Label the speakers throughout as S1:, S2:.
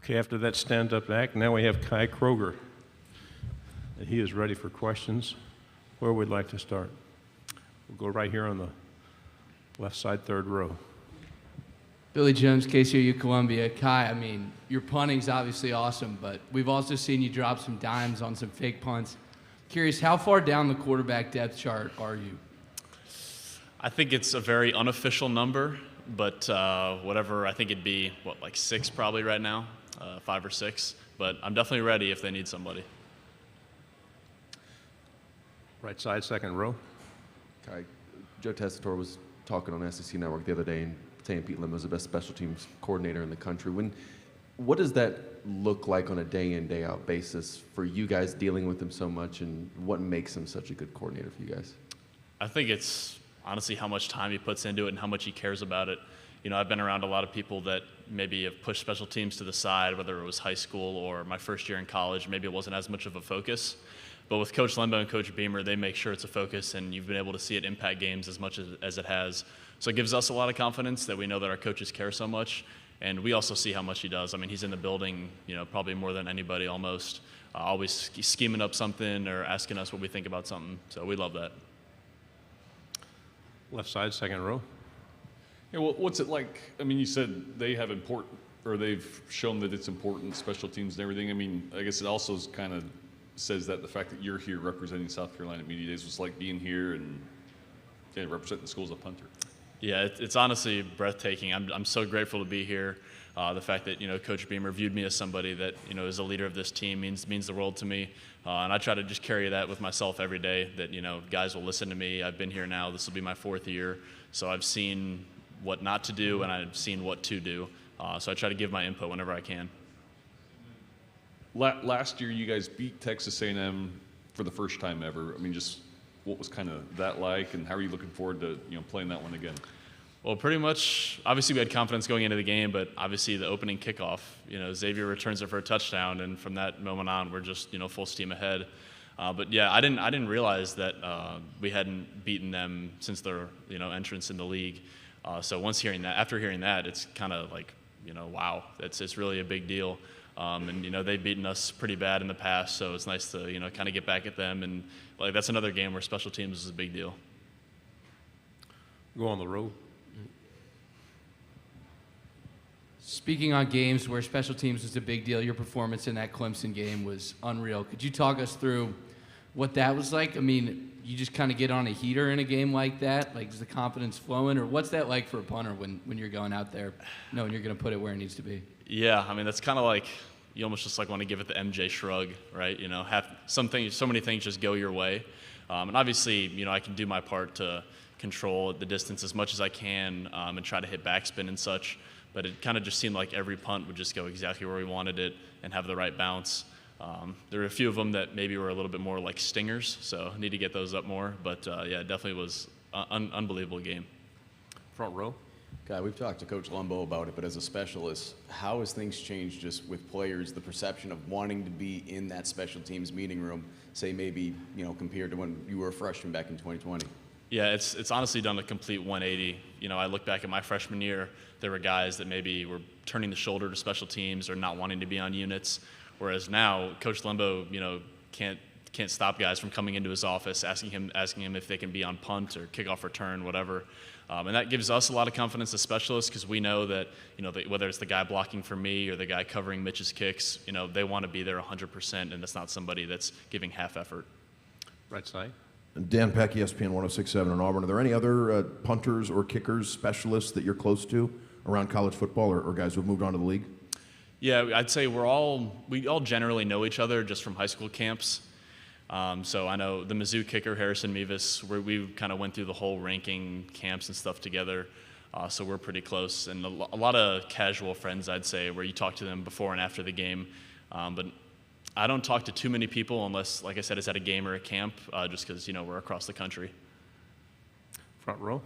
S1: Okay, after that stand-up act, now we have Kai Kroeger. And he is ready for questions. Where would like to start? We'll go right here on the left side, third row.
S2: Billy Jones, KCOU Columbia. Kai, I mean, your punting's obviously awesome, but we've also seen you drop some dimes on some fake punts. Curious, how far down the quarterback depth chart are you?
S3: I think it's a very unofficial number, but whatever, I think it'd be, like 6 probably right now, 5 or 6. But I'm definitely ready if they need somebody.
S1: Right side, second row.
S4: Kai, Joe Tessitore was talking on SEC Network the other day and saying Pete Limbo is the best special teams coordinator in the country. What does that look like on a day-in, day-out basis for you guys dealing with him so much, and what makes him such a good coordinator for you guys?
S3: I think it's honestly how much time he puts into it and how much he cares about it. You know, I've been around a lot of people that maybe have pushed special teams to the side, whether it was high school or my first year in college. Maybe it wasn't as much of a focus. But with Coach Limbo and Coach Beamer, they make sure it's a focus, and you've been able to see it impact games as much as it has. So it gives us a lot of confidence that we know that our coaches care so much, and we also see how much he does. I mean, he's in the building, you know, probably more than anybody almost, always scheming up something or asking us what we think about something. So we love that.
S1: Left side, second row.
S5: Yeah, well, what's it like? I mean, you said they have they've shown that it's important, special teams and everything. I mean, I guess it also kind of says that the fact that you're here representing South Carolina at Media Days was like being here and representing the school as a punter.
S3: Yeah, it's honestly breathtaking. I'm so grateful to be here. The fact that, you know, Coach Beamer viewed me as somebody that, you know, is a leader of this team means the world to me. And I try to just carry that with myself every day, that, you know, guys will listen to me. I've been here now. This will be my 4th year. So I've seen what not to do, and I've seen what to do. So I try to give my input whenever I can.
S5: Last year, you guys beat Texas A&M for the first time ever. I mean, just what was kind of that like, and how are you looking forward to, you know, playing that one again?
S3: Well, pretty much, obviously we had confidence going into the game, but obviously the opening kickoff, you know, Xavier returns it for a touchdown, and from that moment on, we're just, you know, full steam ahead. But yeah, I didn't realize that we hadn't beaten them since their, you know, entrance in the league. So after hearing that, it's kind of like, you know, wow, it's really a big deal. And, you know, they've beaten us pretty bad in the past, so it's nice to, you know, kind of get back at them. And, like, that's another game where special teams is a big deal.
S1: Go on the road.
S2: Speaking on games where special teams was a big deal, your performance in that Clemson game was unreal. Could you talk us through what that was like? I mean, you just kind of get on a heater in a game like that? Like, is the confidence flowing? Or what's that like for a punter when you're going out there knowing you're going to put it where it needs to be?
S3: Yeah, I mean, that's kind of like, you almost just like want to give it the MJ shrug, right? You know, have so many things just go your way. And obviously, you know, I can do my part to control the distance as much as I can and try to hit backspin and such. But it kind of just seemed like every punt would just go exactly where we wanted it and have the right bounce. There were a few of them that maybe were a little bit more like stingers, so I need to get those up more. But yeah, it definitely was an unbelievable game.
S1: Front row.
S6: Guy, we've talked to Coach Lumbo about it, but as a specialist, how has things changed just with players, the perception of wanting to be in that special teams meeting room, say maybe, you know, compared to when you were a freshman back in 2020?
S3: Yeah, it's honestly done a complete 180. You know, I look back at my freshman year, there were guys that maybe were turning the shoulder to special teams or not wanting to be on units, whereas now Coach Lumbo, you know, can't stop guys from coming into his office, asking him if they can be on punt or kickoff return, whatever. And that gives us a lot of confidence as specialists, because we know that, you know, whether it's the guy blocking for me or the guy covering Mitch's kicks, you know, they want to be there 100%, and it's not somebody that's giving half effort.
S1: Right side.
S7: Dan Peck, ESPN 106.7 in Auburn. Are there any other punters or kickers, specialists that you're close to around college football, or guys who have moved on to the league?
S3: Yeah, I'd say we all generally know each other just from high school camps. So I know the Mizzou kicker, Harrison Mevis, we kind of went through the whole ranking camps and stuff together. So we're pretty close. And a lot of casual friends, I'd say, where you talk to them before and after the game. But I don't talk to too many people unless, like I said, it's at a game or a camp, just because, you know, we're across the country.
S1: Front row.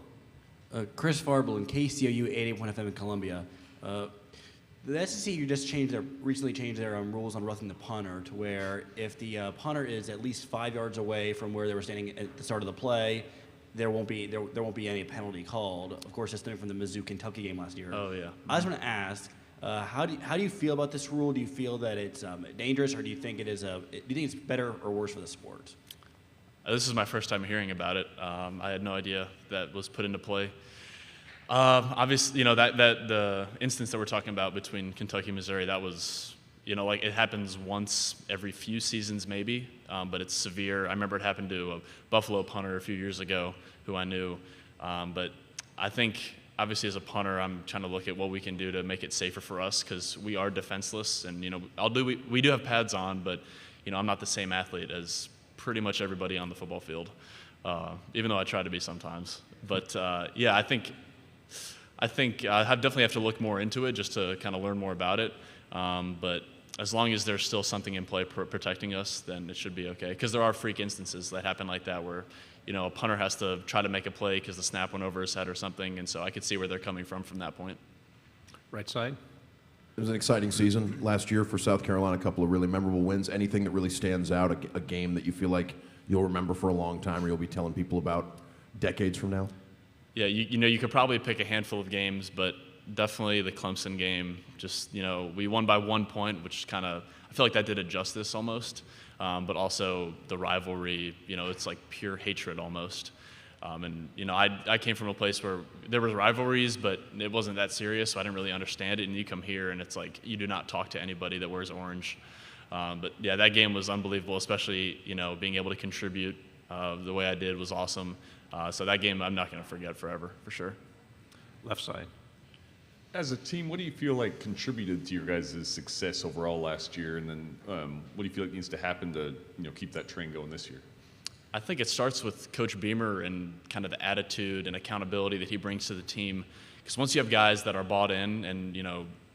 S8: Chris Farble in KCOU 881 FM in Columbia. The SEC recently changed their rules on roughing the punter to where if the punter is at least 5 yards away from where they were standing at the start of the play, there won't be any penalty called. Of course, that's coming from the Mizzou Kentucky game last year.
S3: Oh yeah.
S8: I just want to ask, How do you feel about this rule? Do you feel that it's dangerous, or do you think it's better or worse for the sport?
S3: This is my first time hearing about it. I had no idea that was put into play. Obviously, that the instance that we're talking about between Kentucky and Missouri, that was, like it happens once every few seasons maybe, but it's severe. I remember it happened to a Buffalo punter a few years ago who I knew. But I think, obviously, as a punter, I'm trying to look at what we can do to make it safer for us because we are defenseless. And, we do have pads on, but, I'm not the same athlete as pretty much everybody on the football field, even though I try to be sometimes. But, yeah, I think I definitely have to look more into it just to kind of learn more about it. But as long as there's still something in play protecting us, then it should be okay. Because there are freak instances that happen like that where, a punter has to try to make a play because the snap went over his head or something. And so I could see where they're coming from that point.
S1: Right side.
S7: It was an exciting season last year for South Carolina, a couple of really memorable wins. Anything that really stands out, a game that you feel like you'll remember for a long time or you'll be telling people about decades from now?
S3: Yeah, you could probably pick a handful of games, but definitely the Clemson game. Just, we won by 1 point, which kind of, I feel like that did it justice almost. But also the rivalry, it's like pure hatred almost. And, I came from a place where there was rivalries, but it wasn't that serious, so I didn't really understand it. And you come here and it's like you do not talk to anybody that wears orange. But, yeah, that game was unbelievable, especially, being able to contribute the way I did was awesome. So that game I'm not going to forget forever, for sure.
S1: Left side.
S5: As a team, what do you feel like contributed to your guys' success overall last year? And then what do you feel like needs to happen to keep that train going this year?
S3: I think it starts with Coach Beamer and kind of the attitude and accountability that he brings to the team. Because once you have guys that are bought in and,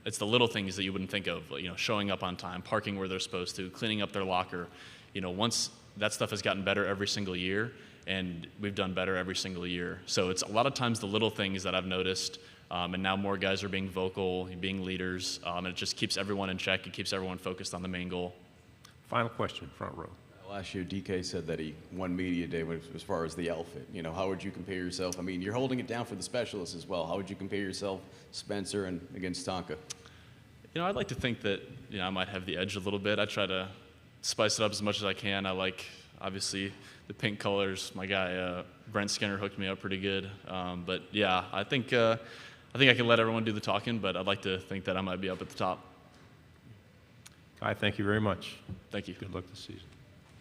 S3: it's the little things that you wouldn't think of, showing up on time, parking where they're supposed to, cleaning up their locker. Once that stuff has gotten better every single year, and we've done better every single year. So it's a lot of times the little things that I've noticed, and now more guys are being vocal, being leaders, and it just keeps everyone in check. It keeps everyone focused on the main goal.
S1: Final question, front row.
S6: Last year, DK said that he won media day as far as the outfit. How would you compare yourself? I mean, you're holding it down for the specialists as well. How would you compare yourself, Spencer, and against Tonka?
S3: I'd like to think that, I might have the edge a little bit. I try to spice it up as much as I can. I like, obviously, the pink colors. My guy, Brent Skinner, hooked me up pretty good. But, yeah, I think I can let everyone do the talking, but I'd like to think that I might be up at the top.
S1: Kai, thank you very much.
S3: Thank you.
S1: Good luck this season.